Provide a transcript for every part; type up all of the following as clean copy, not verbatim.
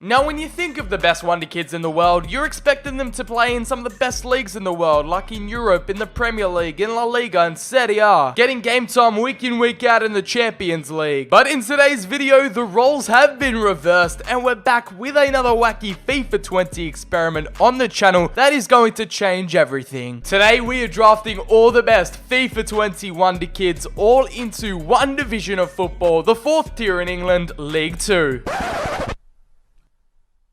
Now, when you think of the best Wonder Kids in the world, you're expecting them to play in some of the best leagues in the world, like in Europe, in the Premier League, in La Liga, and Serie A, getting game time week in, week out in the Champions League. But in today's video, the roles have been reversed, and we're back with another wacky FIFA 20 experiment on the channel that is going to change everything. Today, we are drafting all the best FIFA 20 Wonder Kids all into one division of football, the 4th tier in England, League 2.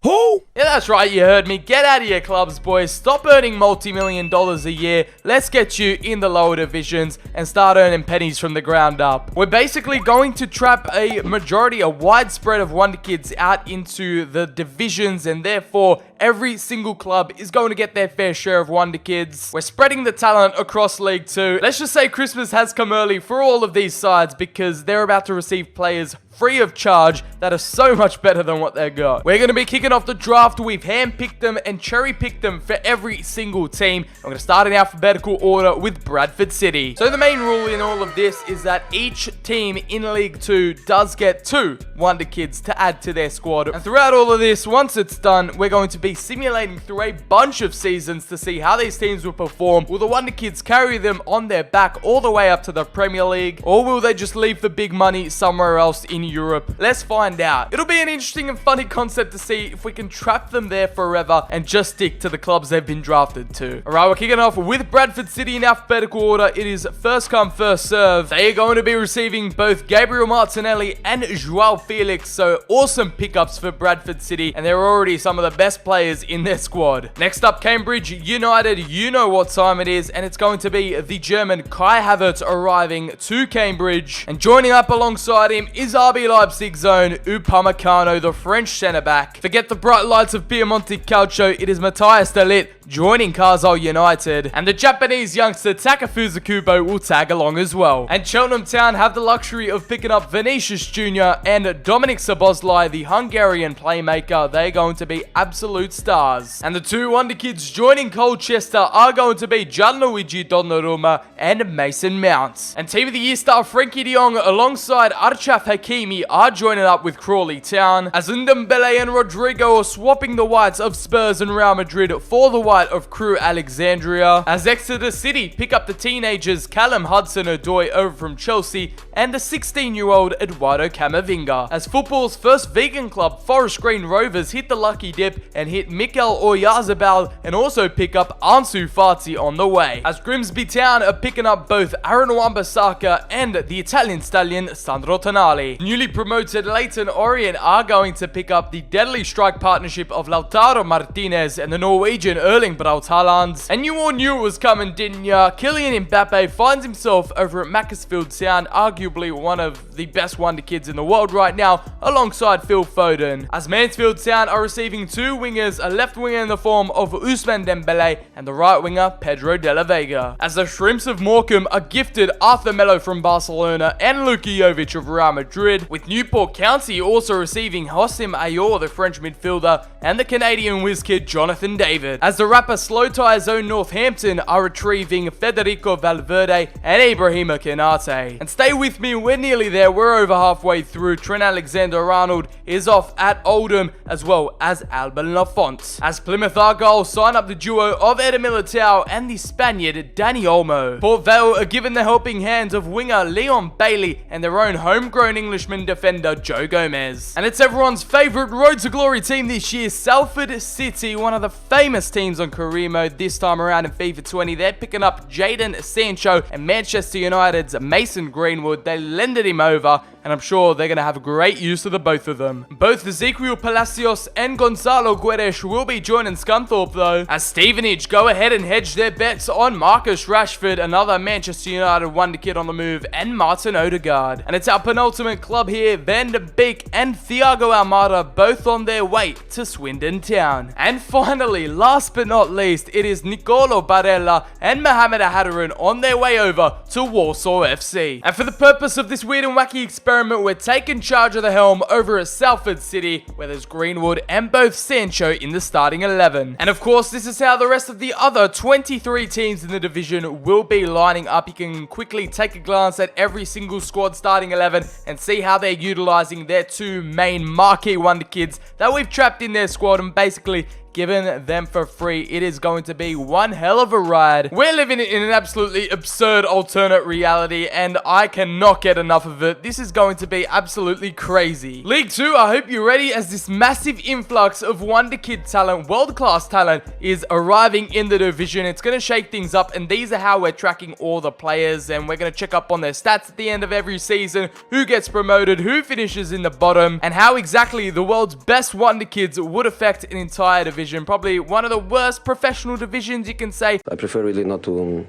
Who? Yeah, that's right, you heard me. Get out of your clubs, boys. Stop earning multi-million dollars a year. Let's get you in the lower divisions and start earning pennies from the ground up. We're basically going to trap a widespread of Wonder Kids out into the divisions, and therefore every single club is going to get their fair share of Wonder Kids. We're spreading the talent across League 2. Let's just say Christmas has come early for all of these sides because they're about to receive players free of charge that are so much better than what they got. We're going to be kicking off the draft. We've handpicked them and cherry-picked them for every single team. I'm going to start in alphabetical order with Bradford City. So the main rule in all of this is that each team in League 2 does get 2 Wonder Kids to add to their squad. And throughout all of this, once it's done, we're going to be simulating through a bunch of seasons to see how these teams will perform. Will the Wonder Kids carry them on their back all the way up to the Premier League, or will they just leave the big money somewhere else in Europe? Let's find out. It'll be an interesting and funny concept to see if we can trap them there forever and just stick to the clubs they've been drafted to. Alright, we're kicking off with Bradford City in alphabetical order. It is first come, first serve. They are going to be receiving both Gabriel Martinelli and Joao Felix, so awesome pickups for Bradford City, and they're already some of the best players in their squad. Next up, Cambridge United. You know what time it is, and it's going to be the German Kai Havertz arriving to Cambridge, and joining up alongside him is RB Leipzig's own Upamecano, the French centre-back. Forget the bright lights of Piemonte Calcio, it is Matthias de Ligt joining Karsal United, and the Japanese youngster Takafusa Kubo will tag along as well. And Cheltenham Town have the luxury of picking up Vinicius Jr. and Dominic Szoboszlai, the Hungarian playmaker. They're going to be absolute stars. And the 2 Wonder Kids joining Colchester are going to be Gianluigi Donnarumma and Mason Mount. And Team of the Year star Frankie de Jong alongside Achraf Hakimi are joining up with Crawley Town, as Ndombele and Rodrigo are swapping the whites of Spurs and Real Madrid for the white of Crew Alexandria, as Exeter City pick up the teenagers Callum Hudson-Odoi over from Chelsea and the 16-year-old Eduardo Camavinga, as football's first vegan club Forest Green Rovers hit the lucky dip and hit Mikel Oyarzabal and also pick up Ansu Fati on the way, as Grimsby Town are picking up both Aaron Wan-Bissaka and the Italian stallion Sandro Tonali. Newly promoted Leyton Orient are going to pick up the deadly strike partnership of Lautaro Martinez and the Norwegian Erling Braut Haaland. And you all knew it was coming, didn't ya? Kylian Mbappe finds himself over at Macclesfield Town, arguably one of the best Wonder Kids in the world right now, alongside Phil Foden, as Mansfield Town are receiving 2 wingers, a left winger in the form of Ousmane Dembele and the right winger Pedro de la Vega, as the Shrimps of Morecambe are gifted Arthur Melo from Barcelona and Luka Jovic of Real Madrid, with Newport County also receiving Hossein Ayor, the French midfielder, and the Canadian whiz kid Jonathan David, as the rapper Slow Tie's own Northampton are retrieving Federico Valverde and Ibrahima Konate. And stay with me, we're nearly there, we're over halfway through. Trent Alexander-Arnold is off at Oldham, as well as Alban Lafont, as Plymouth Argyle sign up the duo of Eder Militao and the Spaniard Dani Olmo. Port Vale are given the helping hands of winger Leon Bailey and their own homegrown Englishman defender Joe Gomez. And it's everyone's favourite Road to Glory team this year, Salford City, one of the famous teams on career mode this time around in FIFA 20. They're picking up Jadon Sancho and Manchester United's Mason Greenwood. They lended him over, and I'm sure they're going to have great use of the both of them. Both Ezequiel Palacios and Gonzalo Guedes will be joining Scunthorpe though, as Stevenage go ahead and hedge their bets on Marcus Rashford, another Manchester United Wonder Kid on the move, and Martin Odegaard. And it's our penultimate club here, Van de Beek and Thiago Almada, both on their way to Swindon Town. And finally, last but not least, it is Nicolo Barella and Mohamed Ahadarun on their way over to Warsaw FC. And for the purpose of this weird and wacky experiment, experiment, we're taking charge of the helm over at Salford City, where there's Greenwood and both Sancho in the starting 11. And of course, this is how the rest of the other 23 teams in the division will be lining up. You can quickly take a glance at every single squad starting 11 and see how they're utilizing their two main marquee wonder kids that we've trapped in their squad and basically given them for free. It is going to be one hell of a ride. We're living in an absolutely absurd alternate reality, and I cannot get enough of it. This is going to be absolutely crazy. League 2, I hope you're ready, as this massive influx of wonder kid talent, world-class talent, is arriving in the division. It's going to shake things up, and these are how we're tracking all the players, and we're going to check up on their stats at the end of every season, who gets promoted, who finishes in the bottom, and how exactly the world's best wonder kids would affect an entire division. Probably one of the worst professional divisions, you can say. I prefer really not to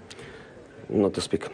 speak.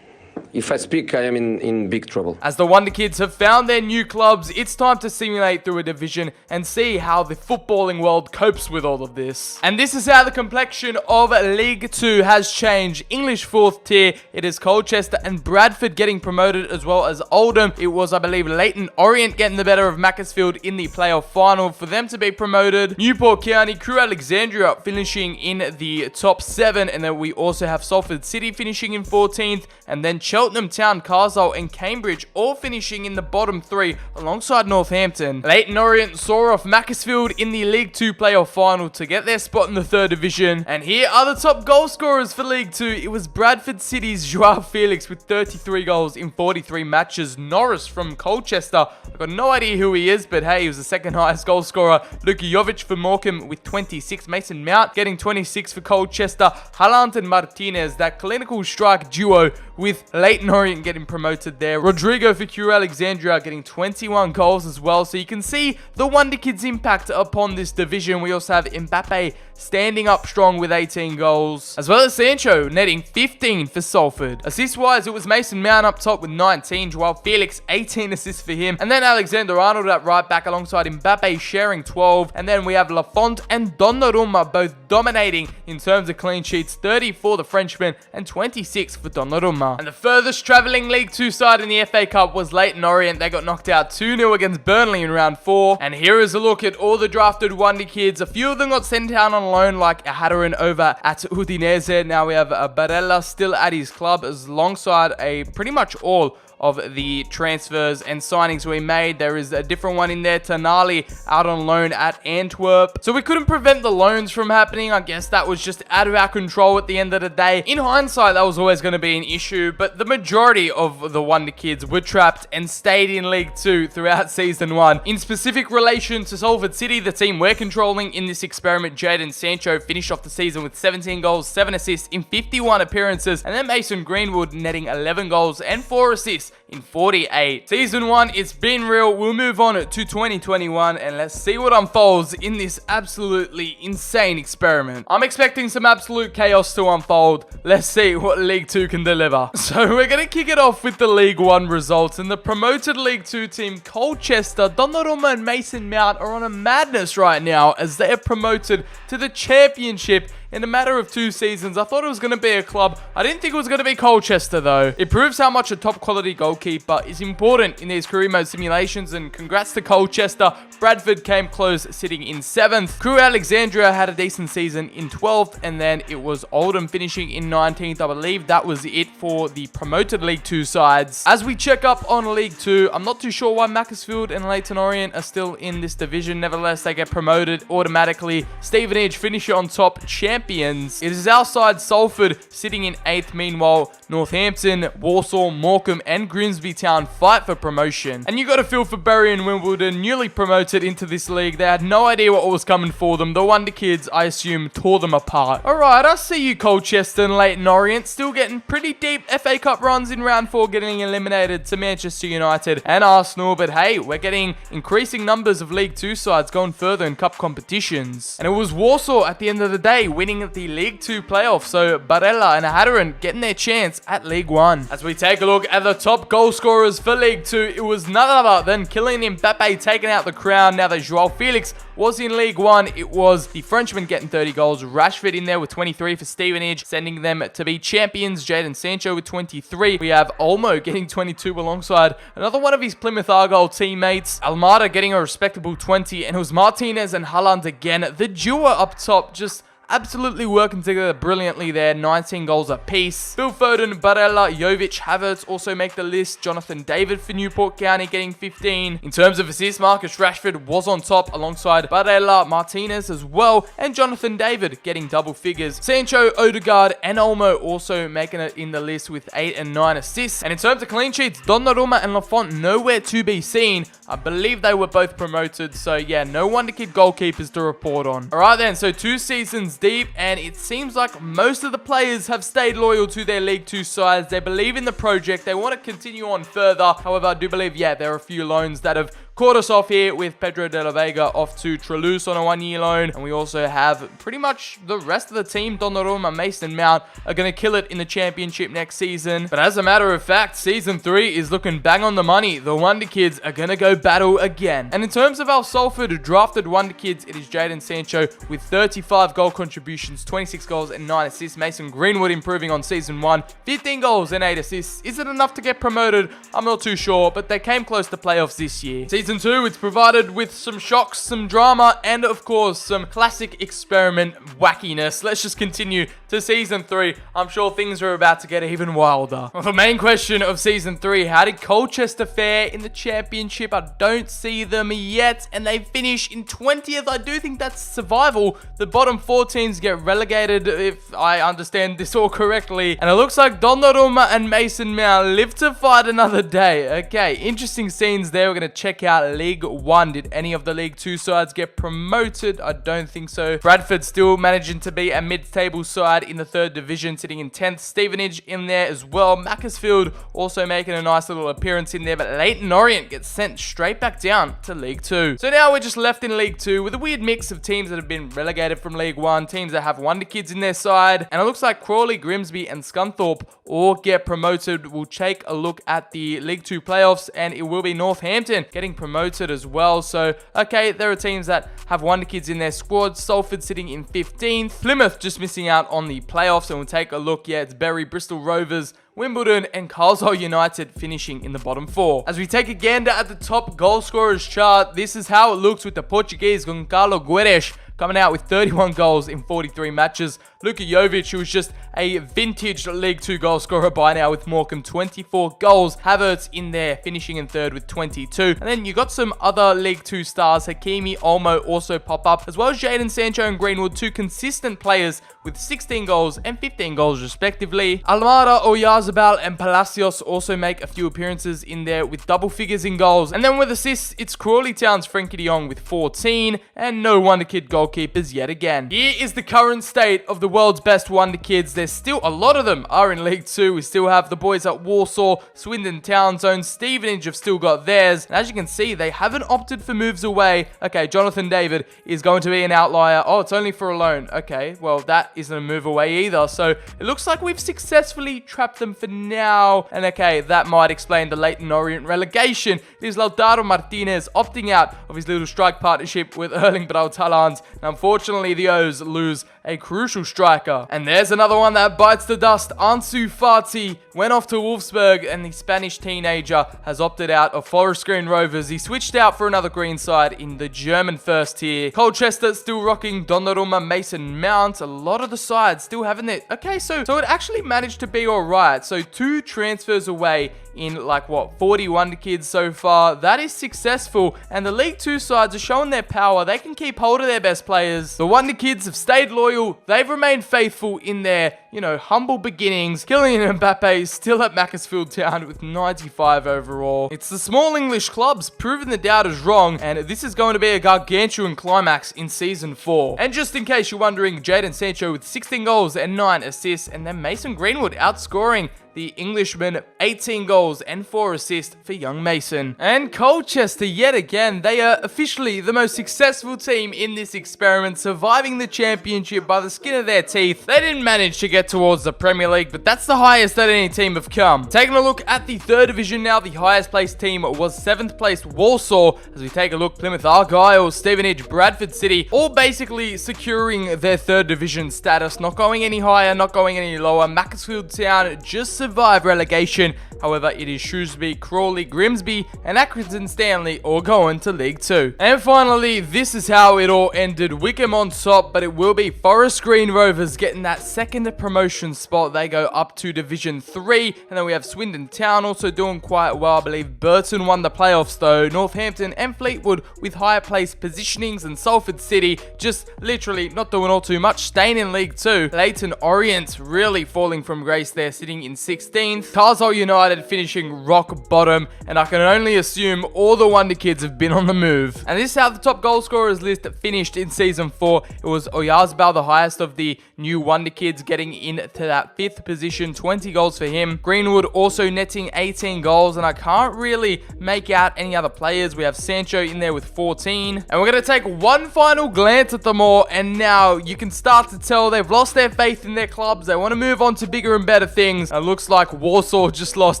If I speak, I am in big trouble. As the Wonder Kids have found their new clubs, it's time to simulate through a division and see how the footballing world copes with all of this. And this is how the complexion of League 2 has changed. English 4th tier, it is Colchester and Bradford getting promoted, as well as Oldham. It was, I believe, Leyton Orient getting the better of Macclesfield in the playoff final for them to be promoted. Newport County, Crewe Alexandria finishing in the top 7. And then we also have Salford City finishing in 14th. And then Cheltenham Town, Carswell and Cambridge all finishing in the bottom 3 alongside Northampton. Leyton Orient saw off Macclesfield in the League 2 playoff final to get their spot in the 3rd division. And here are the top goal scorers for League 2. It was Bradford City's Joao Felix with 33 goals in 43 matches. Norris from Colchester, I've got no idea who he is, but hey, he was the second highest goal scorer. Luka Jovic for Morecambe with 26. Mason Mount getting 26 for Colchester. Haaland and Martinez, that clinical strike duo with Leyton Orient getting promoted there. Rodrigo for Crewe Alexandria getting 21 goals as well. So you can see the Wonder Kids' impact upon this division. We also have Mbappe standing up strong with 18 goals, as well as Sancho netting 15 for Salford. Assist-wise, it was Mason Mount up top with 19, Joao Felix 18 assists for him, and then Alexander-Arnold at right back alongside Mbappe sharing 12, and then we have Lafont and Donnarumma both dominating in terms of clean sheets, 30 for the Frenchman and 26 for Donnarumma. And the furthest travelling League 2 side in the FA Cup was Leyton Orient. They got knocked out 2-0 against Burnley in round 4, and here is a look at all the drafted Wonder Kids. A few of them got sent down on loan, like Hadarin over at Udinese. Now we have Barella still at his club, alongside pretty much all of the transfers and signings we made. There is a different one in there, Tonali out on loan at Antwerp. So we couldn't prevent the loans from happening. I guess that was just out of our control at the end of the day. In hindsight, that was always going to be an issue, but the majority of the Wonder Kids were trapped and stayed in League 2 throughout Season 1. In specific relation to Salford City, the team we're controlling in this experiment, Jadon Sancho finished off the season with 17 goals, 7 assists in 51 appearances, and then Mason Greenwood netting 11 goals and 4 assists in 48. Season 1, it's been real. We'll move on to 2021 and let's see what unfolds in this absolutely insane experiment. I'm expecting some absolute chaos to unfold. Let's see what League 2 can deliver. So we're going to kick it off with the League 1 results, and the promoted League 2 team Colchester, Donnarumma and Mason Mount are on a madness right now as they are promoted to the Championship in a matter of 2 seasons. I thought it was going to be a club. I didn't think it was going to be Colchester though. It proves how much a top quality goalkeeper is important in these career mode simulations, and congrats to Colchester. Bradford came close, sitting in 7th. Crewe Alexandria had a decent season in 12th, and then it was Oldham finishing in 19th. I believe that was it for the promoted League 2 sides. As we check up on League 2, I'm not too sure why Macclesfield and Leyton Orient are still in this division. Nevertheless, they get promoted automatically. Stevenage finish on top, champions. It is our side, Salford, sitting in 8th. Meanwhile, Northampton, Walsall, Morecambe and Grimsby Town fight for promotion. And you got to feel for Bury and Wimbledon, newly promoted into this league. They had no idea what was coming for them. The Wonder Kids, I assume, tore them apart. Alright, I see you Colchester and Leyton Orient still getting pretty deep FA Cup runs in round 4, getting eliminated to Manchester United and Arsenal. But hey, we're getting increasing numbers of League 2 sides going further in cup competitions. And it was Walsall at the end of the day winning the League 2 playoff, so Barella and Hadarin getting their chance at League 1. As we take a look at the top goal goal scorers for League 2, it was none other than Kylian Mbappe taking out the crown. Now that Joao Felix was in League 1, it was the Frenchman getting 30 goals. Rashford in there with 23 for Stevenage, sending them to be champions. Jadon Sancho with 23. We have Olmo getting 22 alongside another one of his Plymouth Argyle teammates. Almada getting a respectable 20, and it was Martinez and Haaland again. The duo up top just absolutely working together brilliantly there. 19 goals apiece. Phil Foden, Barella, Jovic, Havertz also make the list. Jonathan David for Newport County getting 15. In terms of assists, Marcus Rashford was on top alongside Barella, Martinez as well, and Jonathan David getting double figures. Sancho, Odegaard, and Olmo also making it in the list with 8 and 9 assists. And in terms of clean sheets, Donnarumma and Lafont nowhere to be seen. I believe they were both promoted, so yeah, no Wonderkid goalkeepers to report on. Alright then, so 2 seasons deep, and it seems like most of the players have stayed loyal to their League 2 sides. They believe in the project. They want to continue on further. However, I do believe, yeah, there are a few loans that have caught us off here, with Pedro de la Vega off to Toulouse on a 1-year loan. And we also have pretty much the rest of the team. Donnarumma, Mason Mount are going to kill it in the championship next season. But as a matter of fact, Season 3 is looking bang on the money. The Wonderkids are going to go battle again. And in terms of our Salford drafted Wonderkids, it is Jadon Sancho with 35 goal contributions, 26 goals and 9 assists. Mason Greenwood improving on Season 1, 15 goals and 8 assists. Is it enough to get promoted? I'm not too sure, but they came close to playoffs this year. Season 2, it's provided with some shocks, some drama, and of course, some classic experiment wackiness. Let's just continue to Season 3. I'm sure things are about to get even wilder. Well, the main question of Season 3, how did Colchester fare in the championship? I don't see them yet, and they finish in 20th. I do think that's survival. The bottom 4 teams get relegated, if I understand this all correctly. And it looks like Donnarumma and Mason Mount live to fight another day. Okay, interesting scenes there. We're going to check out League 1. Did any of the League 2 sides get promoted? I don't think so. Bradford still managing to be a mid-table side in the 3rd division, sitting in 10th. Stevenage in there as well. Macclesfield also making a nice little appearance in there, but Leyton Orient gets sent straight back down to League 2. So now we're just left in League 2 with a weird mix of teams that have been relegated from League 1, teams that have Wonderkids in their side, and it looks like Crawley, Grimsby, and Scunthorpe all get promoted. We'll take a look at the League 2 playoffs, and it will be Northampton getting promoted as well. So, okay, there are teams that have Wonderkids in their squad. Salford sitting in 15th. Plymouth just missing out on the playoffs, and we'll take a look. Yeah, it's Bury, Bristol Rovers, Wimbledon, and Carlisle United finishing in the bottom 4. As we take a gander at the top goal scorers chart, this is how it looks with the Portuguese Goncalo Guedes coming out with 31 goals in 43 matches. Luka Jovic, who is just a vintage League 2 goal scorer by now with Morecambe, 24 goals. Havertz in there, finishing in 3rd with 22. And then you got some other League 2 stars. Hakimi, Olmo also pop up, as well as Jadon Sancho and Greenwood, 2 consistent players with 16 goals and 15 goals respectively. Almada, Oyarzabal, and Palacios also make a few appearances in there with double figures in goals. And then with assists, it's Crawley Town's Frenkie de Jong with 14, and no Wonderkid goalkeepers yet again. Here is the current state of the world's best Wonderkids. There's still a lot of them are in League 2. We still have the boys at Warsaw, Swindon Town Zone, Stevenage have still got theirs. And as you can see, they haven't opted for moves away. Okay, Jonathan David is going to be an outlier. Oh, it's only for a loan. Okay, well, that isn't a move away either. So it looks like we've successfully trapped them for now. And okay, that might explain the Leyton Orient relegation. It is Lautaro Martinez opting out of his little strike partnership with Erling Braut Haaland. And unfortunately, the O's lose a crucial striker. And there's another one that bites the dust. Ansu Fati went off to Wolfsburg, and the Spanish teenager has opted out of Forest Green Rovers. He switched out for another green side in the German 1st tier. Colchester still rocking Donnarumma, Mason Mount. A lot of the sides still having it. Okay, so it actually managed to be alright. So 2 transfers away in like what, 40 Wonderkids so far. That is successful, and the League 2 sides are showing their power. They can keep hold of their best players. The Wonderkids have stayed loyal. They've remained faithful in their, humble beginnings. Kylian Mbappe is still at Macclesfield Town with 95 overall. It's the small English clubs proving the doubters wrong, and this is going to be a gargantuan climax in Season 4. And just in case you're wondering, Jadon Sancho with 16 goals and 9 assists, and then Mason Greenwood outscoring the Englishman, 18 goals and 4 assists for young Mason. And Colchester, yet again, they are officially the most successful team in this experiment, surviving the championship by the skin of their teeth. They didn't manage to get towards the Premier League, but that's the highest that any team have come. Taking a look at the third division now, the highest placed team was 7th placed Walsall. As we take a look, Plymouth Argyle, Stevenage, Bradford City, all basically securing their third division status, not going any higher, not going any lower. Macclesfield Town just survived relegation. However, it is Shrewsbury, Crawley, Grimsby, and Accrington Stanley all going to League 2. And finally, this is how it all ended. Wickham on top, but it will be Forest Green Rovers getting that second promotion spot. They go up to Division 3. And then we have Swindon Town also doing quite well. I believe Burton won the playoffs though. Northampton and Fleetwood with higher placed positionings, and Salford City just literally not doing all too much, staying in League 2. Leyton Orient really falling from grace there, sitting in 16th. Carswell United finishing rock bottom, and I can only assume all the Wonder Kids have been on the move. And this is how the top goal scorers list finished in Season 4. It was Oyarzabal, the highest of the new Wonder Kids, getting into that 5th position, 20 goals for him. Greenwood also netting 18 goals, and I can't really make out any other players. We have Sancho in there with 14. And we're going to take one final glance at them all, and now you can start to tell they've lost their faith in their clubs. They want to move on to bigger and better things. It looks like Warsaw just lost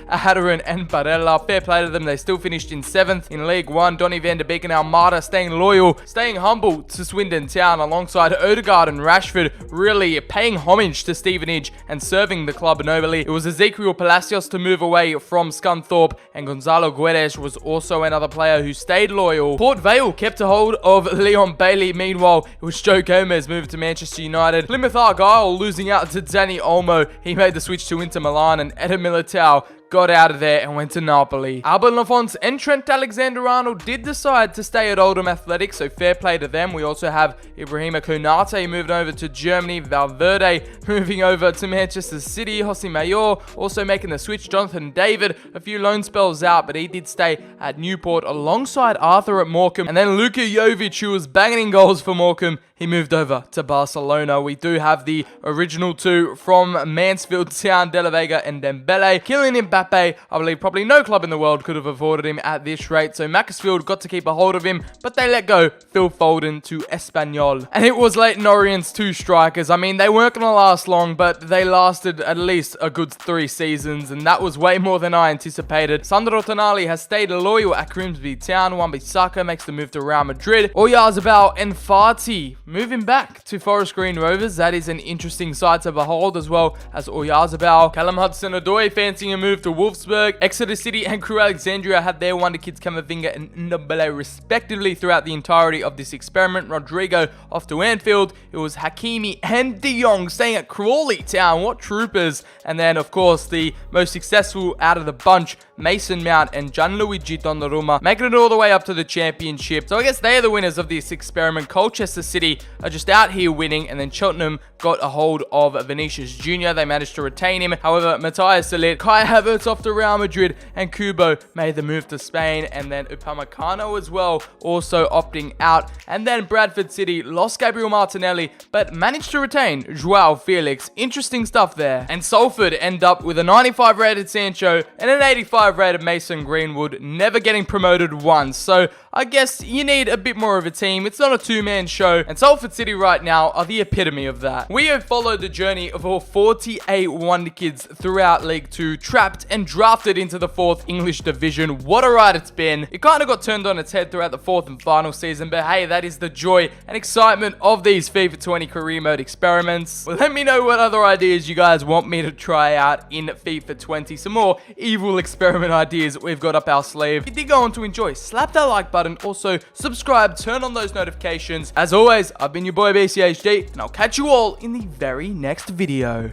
Ahadarin and Barella. Fair play to them. They still finished in 7th in League 1. Donny van der Beek and Almada staying loyal, staying humble to Swindon Town, alongside Odegaard and Rashford really paying homage to Stevenage and serving the club nobly. It was Ezequiel Palacios to move away from Scunthorpe, and Gonzalo Guedes was also another player who stayed loyal. Port Vale kept a hold of Leon Bailey. Meanwhile, it was Joe Gomez moving to Manchester United. Plymouth Argyle losing out to Danny Olmo. He made the switch to Inter Milan, and Eder Militao got out of there and went to Napoli. Albert Lafont and Trent Alexander-Arnold did decide to stay at Oldham Athletic, so fair play to them. We also have Ibrahima Konate moving over to Germany, Valverde moving over to Manchester City, Jose Mayor also making the switch, Jonathan David, a few loan spells out, but he did stay at Newport alongside Arthur at Morecambe. And then Luka Jovic, who was banging in goals for Morecambe, he moved over to Barcelona. We do have the original two from Mansfield Town, De La Vega and Dembele. Kylian Mbappe, I believe probably no club in the world could have afforded him at this rate, so Macclesfield got to keep a hold of him, but they let go Phil Foden to Espanyol. And it was Leyton Orient's two strikers. I mean, they weren't going to last long, but they lasted at least a good 3 seasons, and that was way more than I anticipated. Sandro Tonali has stayed loyal at Grimsby Town. Wan-Bissaka makes the move to Real Madrid. Oyarzabal and Fati moving back to Forest Green Rovers. That is an interesting sight to behold, as well as Oyarzabal. Callum Hudson-Odoi fancying a move to Wolfsburg. Exeter City and Crewe Alexandria had their Wonder Kids Camavinga and Ndombele respectively throughout the entirety of this experiment. Rodrigo off to Anfield. It was Hakimi and De Jong staying at Crawley Town. What troopers. And then, of course, the most successful out of the bunch, Mason Mount and Gianluigi Donnarumma, making it all the way up to the championship. So I guess they are the winners of this experiment. Colchester City are just out here winning, and then Cheltenham got a hold of Vinicius Jr. They managed to retain him. However, Matthias Salit, Kai Havertz off to Real Madrid, and Kubo made the move to Spain, and then Upamecano as well, also opting out. And then Bradford City lost Gabriel Martinelli, but managed to retain Joao Felix. Interesting stuff there. And Salford end up with a 95 rated Sancho and an 85 rated Mason Greenwood, never getting promoted once. So I guess you need a bit more of a team. It's not a two-man show, and Salford City right now are the epitome of that. We have followed the journey of all 48 Wonder Kids throughout League 2, trapped and drafted into the 4th English Division. What a ride it's been. It kind of got turned on its head throughout the 4th and final season, but hey, that is the joy and excitement of these FIFA 20 career mode experiments. Well, let me know what other ideas you guys want me to try out in FIFA 20. Some more evil experiment ideas we've got up our sleeve. If you did go on to enjoy, slap that like button. Also, subscribe, turn on those notifications. As always, I've been your boy BCHD, and I'll catch you all in the very next video.